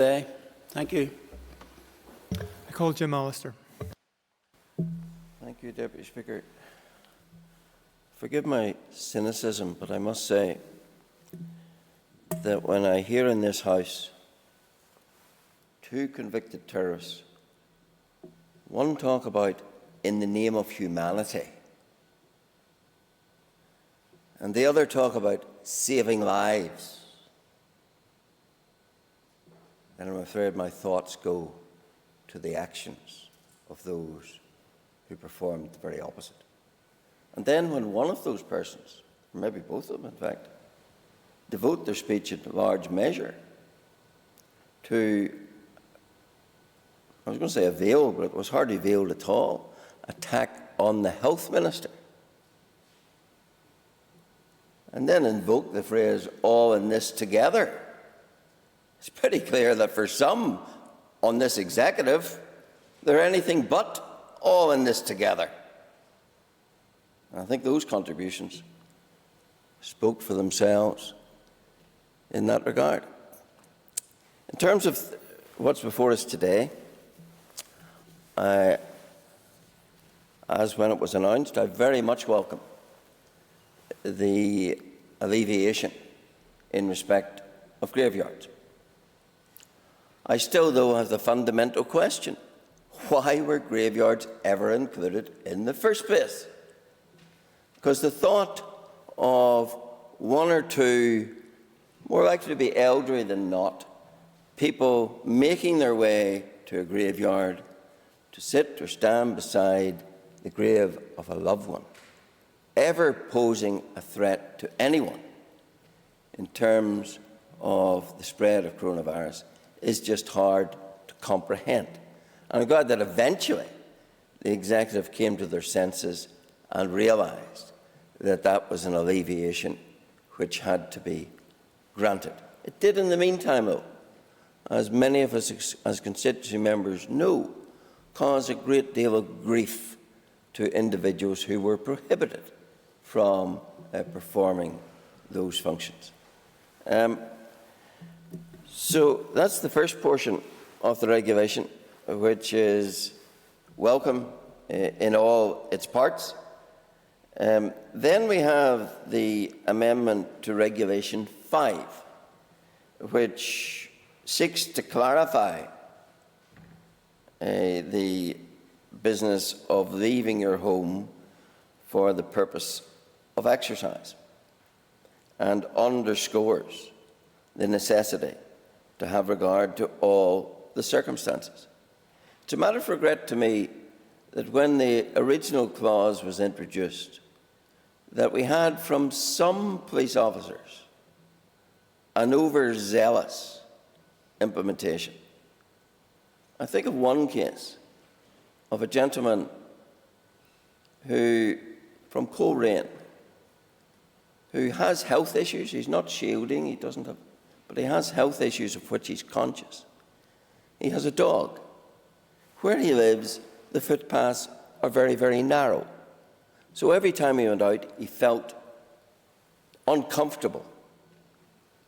Thank you. I call Jim Allister. Thank you, Deputy Speaker. Forgive my cynicism, but I must say that when I hear in this House two convicted terrorists, one talk about in the name of humanity, and the other talk about saving lives, then I'm afraid my thoughts go to the actions of those who performed the very opposite. And then when one of those persons, or maybe both of them in fact, devote their speech in large measure to, I was going to say a veiled, but it was hardly veiled at all, attack on the Health Minister, and then invoke the phrase, all in this together, it's pretty clear that for some on this executive, they're anything but all in this together. And I think those contributions spoke for themselves in that regard. In terms of what's before us today, as when it was announced, I very much welcome the alleviation in respect of graveyards. I still, though, have the fundamental question: why were graveyards ever included in the first place? Because the thought of one or two, more likely to be elderly than not, people making their way to a graveyard to sit or stand beside the grave of a loved one, ever posing a threat to anyone in terms of the spread of coronavirus is just hard to comprehend. And I'm glad that eventually the executive came to their senses and realised that that was an alleviation which had to be granted. It did in the meantime, though, as many of us as constituency members know, cause a great deal of grief to individuals who were prohibited from performing those functions. So that's the first portion of the regulation, which is welcome in all its parts. Then we have the amendment to Regulation 5, which seeks to clarify the business of leaving your home for the purpose of exercise, and underscores the necessity to have regard to all the circumstances. It's a matter of regret to me that when the original clause was introduced, that we had from some police officers an overzealous implementation. I think of one case of a gentleman who, from Coleraine, who has health issues. He's not shielding, he doesn't have, but he has health issues of which he's conscious. He has a dog. Where he lives, the footpaths are very, very narrow. So every time he went out, he felt uncomfortable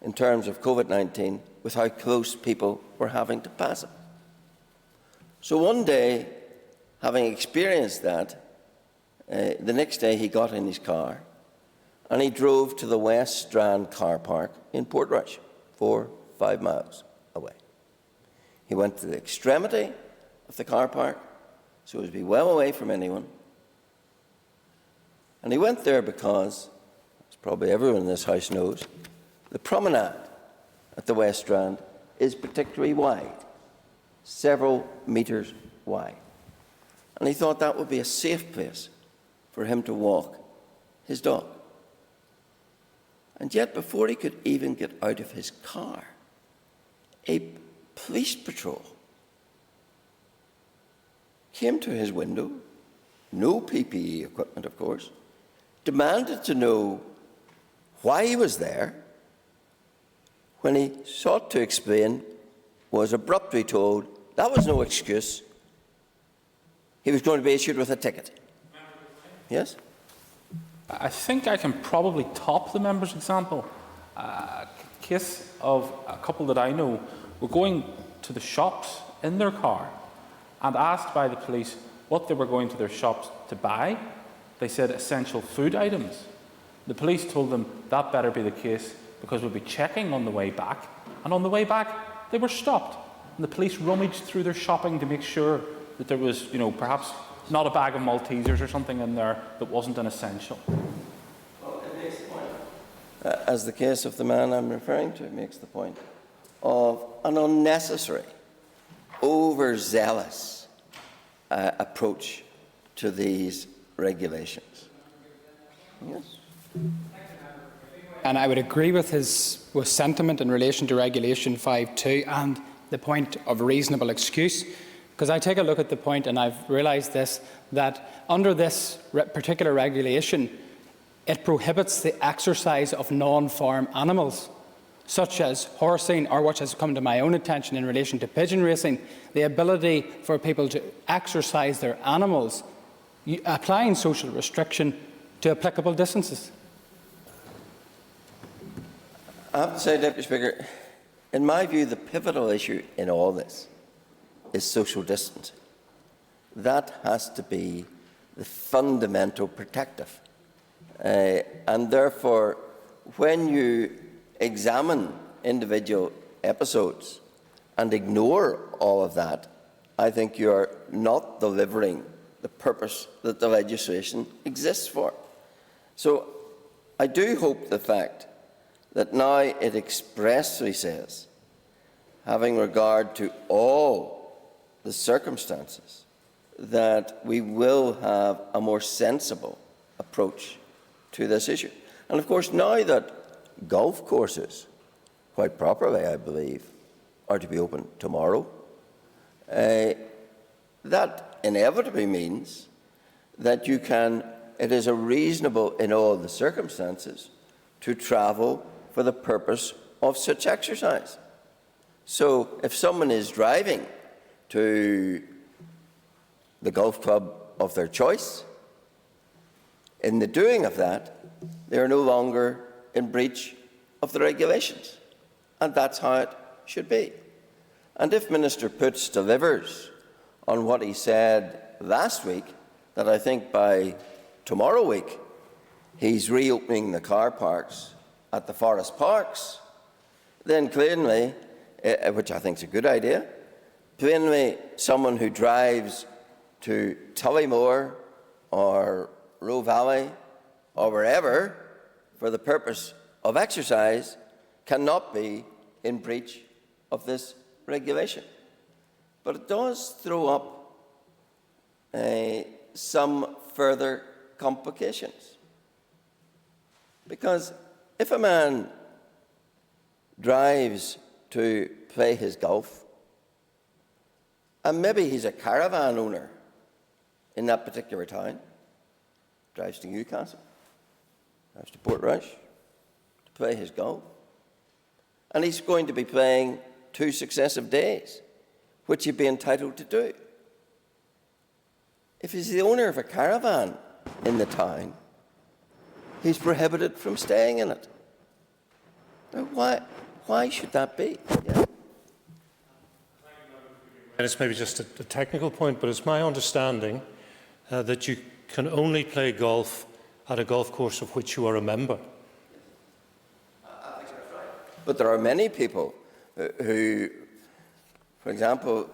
in terms of COVID-19 with how close people were having to pass him. So one day, having experienced that, the next day he got in his car and he drove to the West Strand car park in Portrush, 4 or 5 miles away. He went to the extremity of the car park so as to be well away from anyone. And he went there because, as probably everyone in this House knows, the promenade at the West Strand is particularly wide, several metres wide. And he thought that would be a safe place for him to walk his dog. And yet, before he could even get out of his car, a police patrol came to his window, no PPE equipment, of course, demanded to know why he was there. When he sought to explain, was abruptly told that was no excuse. He was going to be issued with a ticket. Yes? I think I can probably top the member's example. A case of a couple that I know were going to the shops in their car and asked by the police what they were going to their shops to buy. They said essential food items. The police told them that better be the case because we'll be checking on the way back. And on the way back, they were stopped. And the police rummaged through their shopping to make sure that there was, perhaps not a bag of Maltesers or something in there that wasn't an essential. Well, it makes the point, as the case of the man I'm referring to makes the point, of an unnecessary, overzealous approach to these regulations. Yes. And I would agree with his sentiment in relation to Regulation 5.2 and the point of reasonable excuse, because I take a look at the point and I've realised this, that under this particular regulation, it prohibits the exercise of non-farm animals, such as horsing, or what has come to my own attention in relation to pigeon racing, the ability for people to exercise their animals, applying social restriction to applicable distances. I have to say, Deputy Speaker, in my view, the pivotal issue in all this is social distancing. That has to be the fundamental protective. And therefore, when you examine individual episodes and ignore all of that, I think you are not delivering the purpose that the legislation exists for. So I do hope the fact that now it expressly says, having regard to all the circumstances, that we will have a more sensible approach to this issue. And of course, now that golf courses, quite properly I believe, are to be open tomorrow, that inevitably means that it is reasonable in all the circumstances to travel for the purpose of such exercise. So if someone is driving to the golf club of their choice, in the doing of that, they are no longer in breach of the regulations. And that's how it should be. And if Minister Putz delivers on what he said last week, that I think by tomorrow week he's reopening the car parks at the forest parks, then plainly, which I think is a good idea, plainly someone who drives to Tullymore or Roe Valley or wherever for the purpose of exercise cannot be in breach of this regulation. But it does throw up some further complications. Because if a man drives to play his golf, and maybe he's a caravan owner in that particular town, drives to Newcastle, drives to Portrush to play his golf, and he's going to be playing 2 successive days, which he'd be entitled to do. If he's the owner of a caravan in the town, he's prohibited from staying in it. Now, why should that be? Yeah. And it's maybe just a technical point, but it's my understanding that you can only play golf at a golf course of which you are a member. I think that's right. But there are many people who, for example,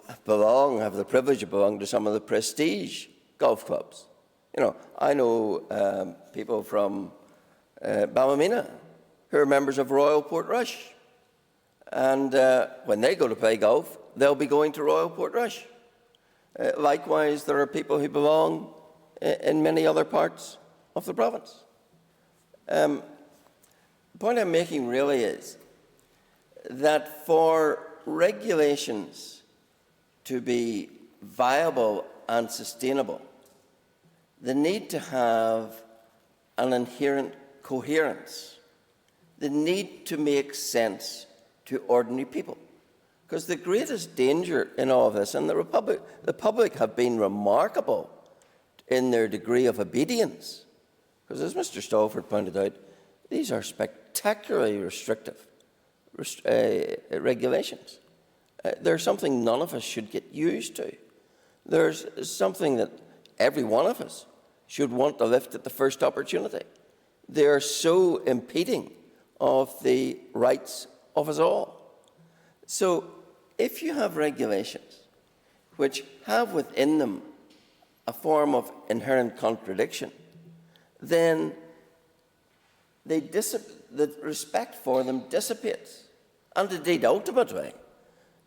have the privilege of belonging to some of the prestige golf clubs. I know people from Ballymena who are members of Royal Portrush. And when they go to play golf, they'll be going to Royal Portrush. Likewise, there are people who belong in many other parts of the province. The point I'm making really is that for regulations to be viable and sustainable, they need to have an inherent coherence. They need to make sense to ordinary people. Because the greatest danger in all of this, and the public have been remarkable in their degree of obedience, because as Mr. Stalford pointed out, these are spectacularly restrictive regulations. There's something none of us should get used to. There's something that every one of us should want to lift at the first opportunity. They are so impeding of the rights of us all. So if you have regulations which have within them a form of inherent contradiction, then the respect for them dissipates. And indeed, ultimately,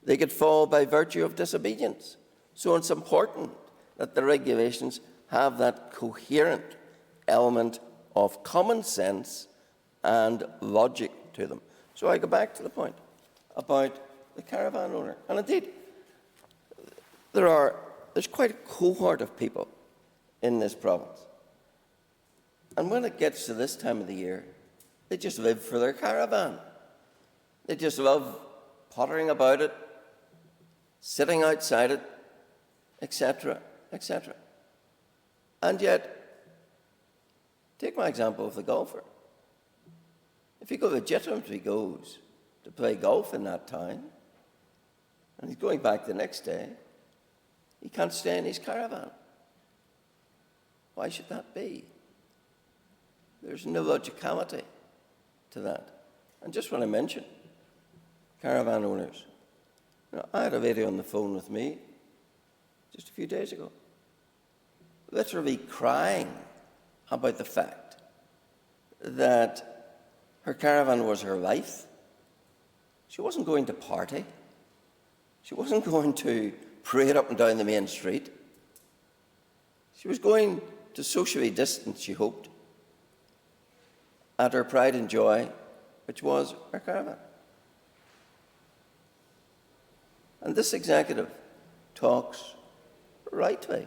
they could fall by virtue of disobedience. So it's important that the regulations have that coherent element of common sense and logic to them. So I go back to the point about the caravan owner. And indeed, there's quite a cohort of people in this province. And when it gets to this time of the year, they just live for their caravan. They just love pottering about it, sitting outside it, etc., etc. And yet, take my example of the golfer. If he legitimately goes to play golf in that town, and he's going back the next day, he can't stay in his caravan. Why should that be? There's no logicality to that. And just when I mention caravan owners, I had a lady on the phone with me just a few days ago, literally crying about the fact that her caravan was her life. She wasn't going to party. She wasn't going to parade up and down the main street. She was going to socially distance, she hoped, at her pride and joy, which was her caravan. And this executive talks rightly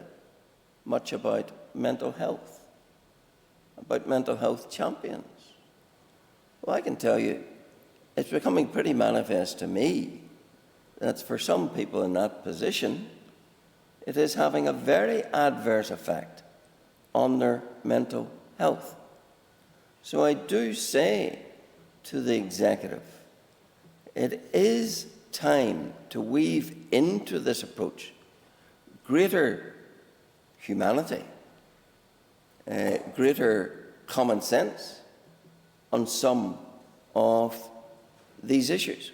much about mental health champions. Well, I can tell you, it's becoming pretty manifest to me that for some people in that position, it is having a very adverse effect on their mental health. So I do say to the executive, it is time to weave into this approach greater humanity, greater common sense on some of these issues.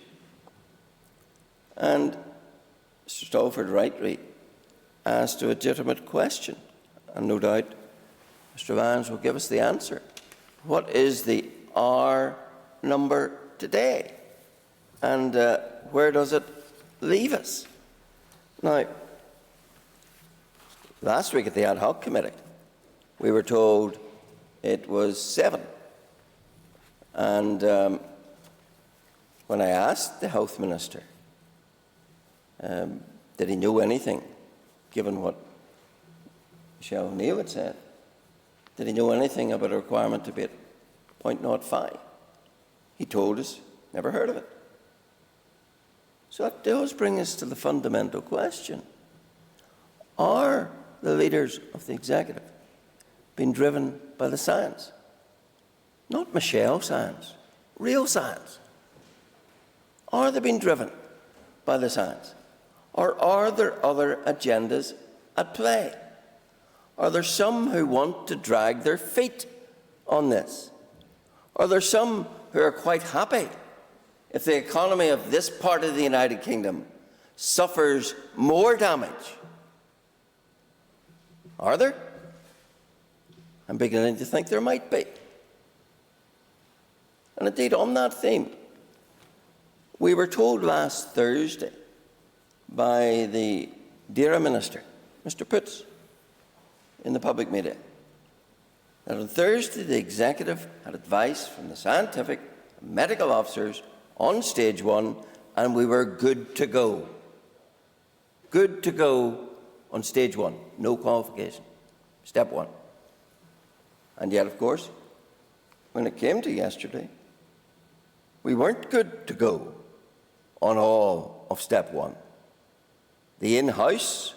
And Mr. Stalford rightly asked a legitimate question, and no doubt Mr. Lyons will give us the answer. What is the R number today? And where does it leave us? Now, last week at the ad hoc committee, we were told it was 7. And when I asked the health minister, did he know anything, given what Michelle O'Neill had said, did he know anything about a requirement to be at 0.05? He told us, never heard of it. So that does bring us to the fundamental question. Are the leaders of the executive being driven by the science? Not Michelle science, real science. Are they being driven by the science? Or are there other agendas at play? Are there some who want to drag their feet on this? Are there some who are quite happy if the economy of this part of the United Kingdom suffers more damage? Are there? I'm beginning to think there might be. And indeed, on that theme, we were told last Thursday by the DAERA Minister, Mr. Putz, in the public media, that on Thursday the executive had advice from the scientific and medical officers on stage 1, and we were good to go. Good to go on stage 1, no qualification, step 1. And yet, of course, when it came to yesterday, we weren't good to go on all of step 1. The in-house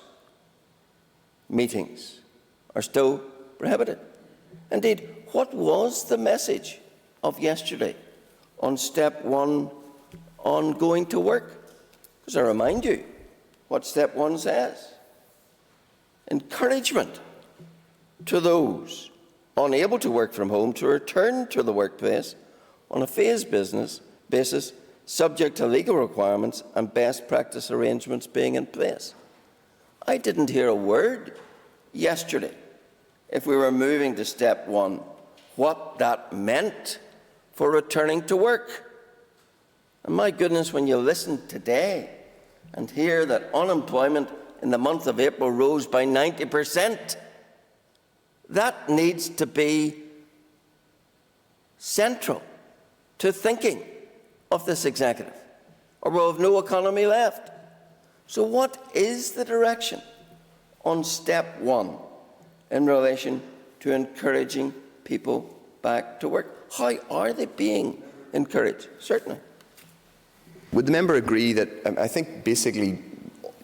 meetings are still prohibited. Indeed, what was the message of yesterday on step 1 on going to work? Because I remind you what step 1 says. Encouragement to those unable to work from home to return to the workplace on a phased basis, subject to legal requirements and best practice arrangements being in place. I didn't hear a word yesterday, if we were moving to step 1, what that meant for returning to work. And my goodness, when you listen today and hear that unemployment in the month of April rose by 90%, that needs to be central to thinking of this executive, or we'll have no economy left. So what is the direction on step 1 in relation to encouraging people back to work? How are they being encouraged? Certainly. Would the member agree that I think basically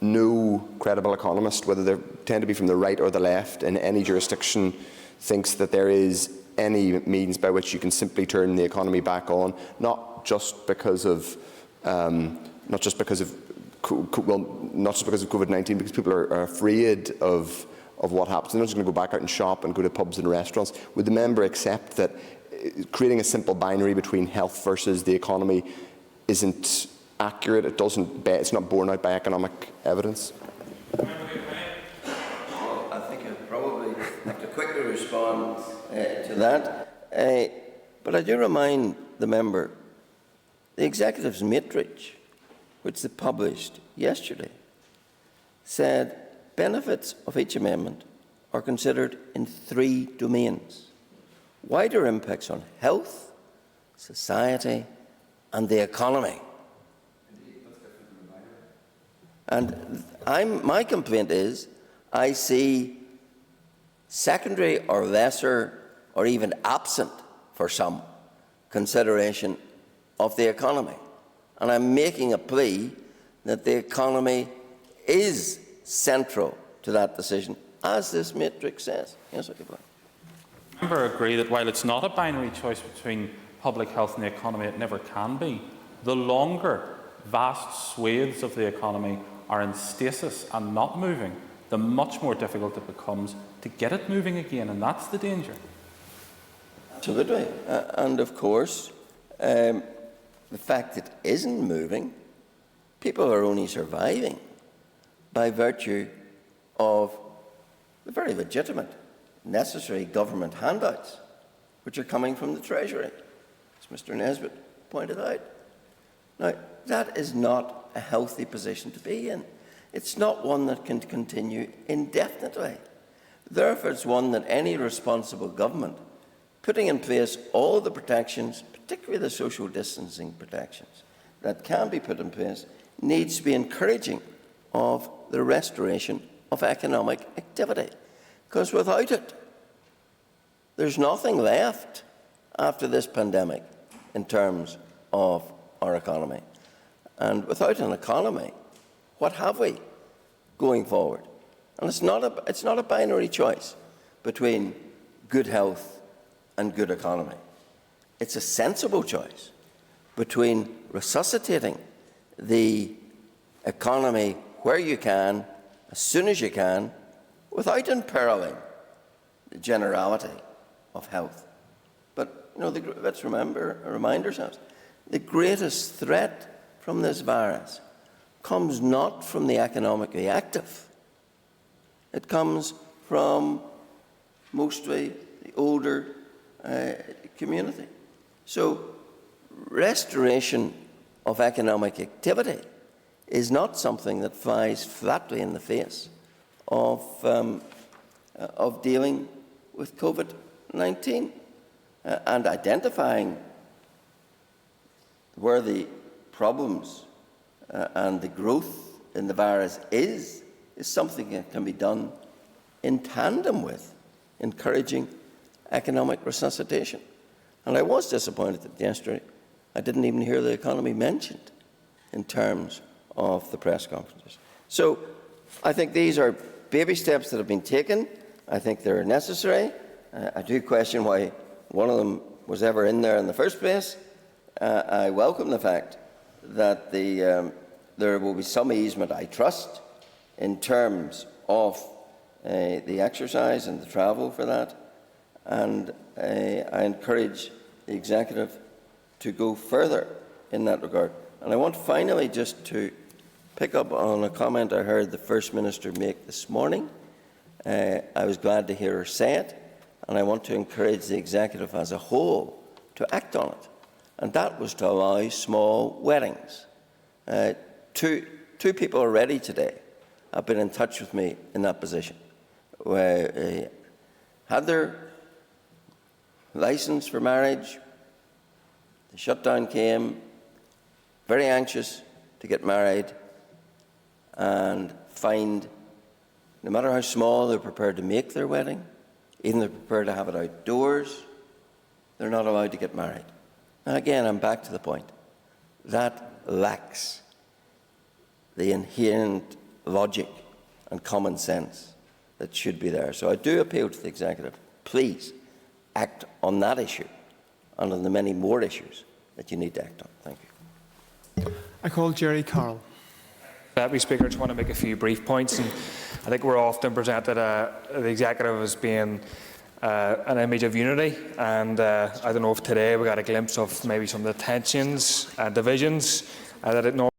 no credible economist, whether they tend to be from the right or the left in any jurisdiction, thinks that there is any means by which you can simply turn the economy back on, not just because of COVID-19, because people are afraid of what happens. They're not just going to go back out and shop and go to pubs and restaurants. Would the member accept that creating a simple binary between health versus the economy isn't accurate? It's not borne out by economic evidence? Well, I think I'd probably have to quickly respond to that. But I do remind the member, the executive's matrix, which they published yesterday, said benefits of each amendment are considered in 3 domains: wider impacts on health, society, and the economy. And my complaint is I see secondary or lesser or even absent for some consideration of the economy. And I'm making a plea that the economy is central to that decision, as this matrix says. Yes, I I agree that while it's not a binary choice between public health and the economy, it never can be. The longer vast swathes of the economy are in stasis and not moving, the much more difficult it becomes to get it moving again, and that's the danger. Absolutely. And of course, the fact that it isn't moving, people are only surviving by virtue of the very legitimate, necessary government handouts which are coming from the Treasury, as Mr. Nesbitt pointed out. Now, that is not a healthy position to be in. It's not one that can continue indefinitely. Therefore, it's one that any responsible government, putting in place all the protections, particularly the social distancing protections, that can be put in place, needs to be encouraging of the restoration of economic activity. Because without it, there's nothing left after this pandemic in terms of our economy. And without an economy, what have we going forward? And it's not a binary choice between good health and good economy. It's a sensible choice between resuscitating the economy where you can, as soon as you can, without imperiling the generality of health. But let's remind ourselves, the greatest threat from this virus comes not from the economically active. It comes from mostly the older community. So restoration of economic activity is not something that flies flatly in the face of dealing with COVID-19 and identifying where the problems and the growth in the virus is something that can be done in tandem with encouraging economic resuscitation. And I was disappointed that yesterday I didn't even hear the economy mentioned in terms of the press conferences. So I think these are baby steps that have been taken. I think they're necessary. I do question why one of them was ever in there in the first place. I welcome the fact that the there will be some easement, I trust, in terms of the exercise and the travel for that. And I encourage the Executive to go further in that regard. And I want finally just to pick up on a comment I heard the First Minister make this morning. I was glad to hear her say it, and I want to encourage the Executive as a whole to act on it. And that was to allow small weddings. Two people already today have been in touch with me in that position, where had their licence for marriage, the shutdown came, very anxious to get married, and find, no matter how small, they're prepared to make their wedding, even they're prepared to have it outdoors, they're not allowed to get married. Now again, I'm back to the point. That lacks the inherent logic and common sense that should be there. So I do appeal to the Executive, please act on that issue and on the many more issues that you need to act on. Thank you. I call Jerry Carroll. Deputy Speaker, I just want to make a few brief points. And I think we're often presented the Executive as being an image of unity, and I don't know if today we got a glimpse of maybe some of the tensions and divisions that it normally